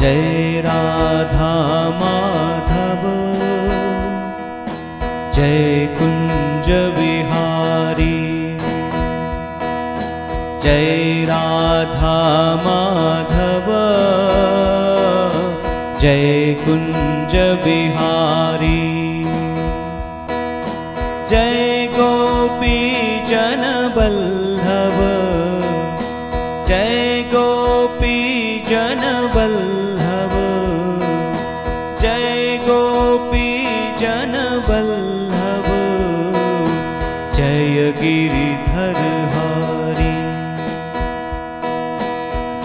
जय राधा माधव जय कुंज बिहारी, जय राधा माधव जय कुंज बिहारी, जय गोपी जन बल्लभ जय गोपी जन बल्लभ, जय गोपी जन बल्लभ, जय गिरिधर हरि,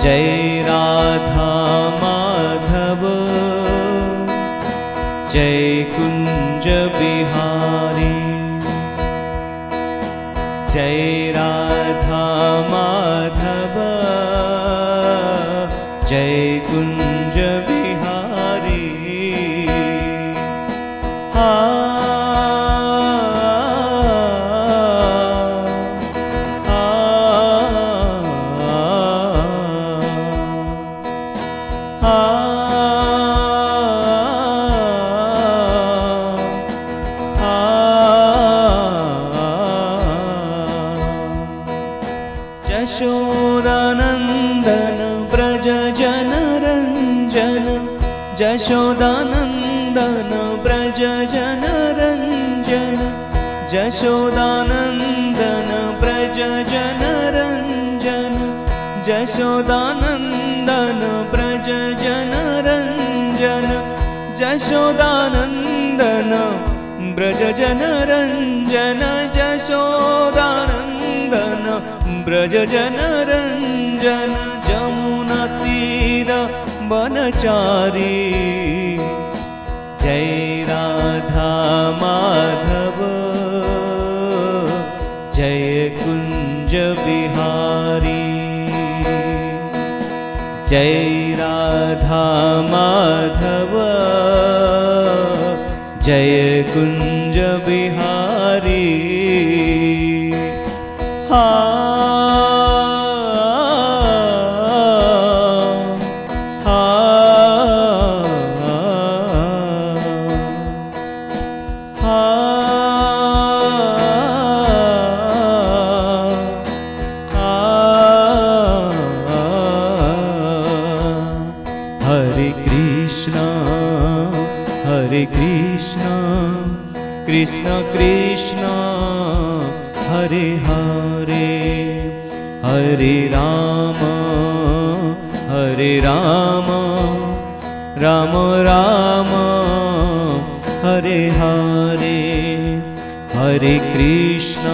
जय राधा माधव जय कुंज बिहारी, जय राधा माधव जय कुंज बिहारी। यशोदानंदन ब्रज जन रंजन, यशोदानंदन ब्रज जन रंजन, यशोदानंदन ब्रज जन रंजन, यशोदानंदन ब्रज जन रंजन, यशोदानंदन ब्रज जन रंजन, यशोदानंदन ब्रज जन रंजन, जमुना तीर बनचारी, जय राधा माधव जय कुंज बिहारी, जय राधा माधव जय कुंज बिहारी। हरे कृष्णा कृष्ण कृष्ण हरे हरे, हरे राम राम राम हरे हरे, हरे कृष्ण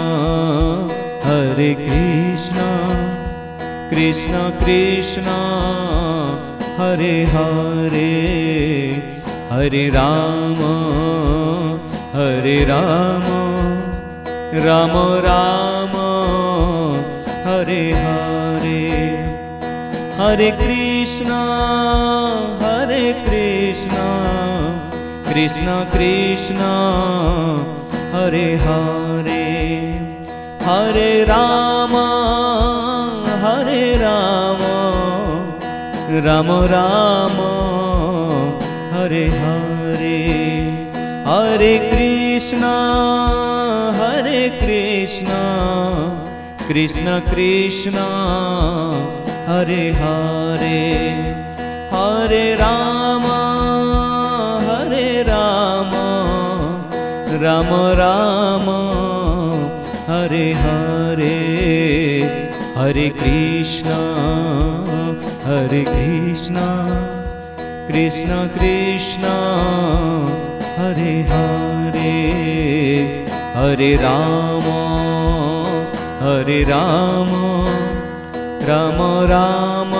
कृष्ण कृष्ण हरे हरे, हरे राम राम राम हरे हरे, हरे कृष्ण कृष्ण कृष्ण हरे हरे, हरे राम राम राम हरे हरे, हरे कृष्ण कृष्ण कृष्ण हरे हरे, हरे राम राम राम हरे हरे, हरे कृष्ण कृष्ण कृष्ण हरे हरे, हरे राम राम राम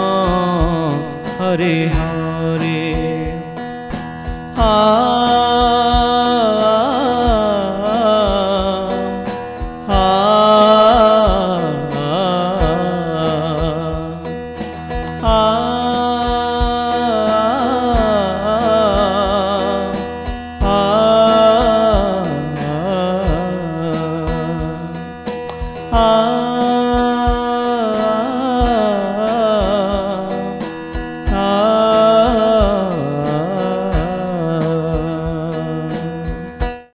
हरे हरे।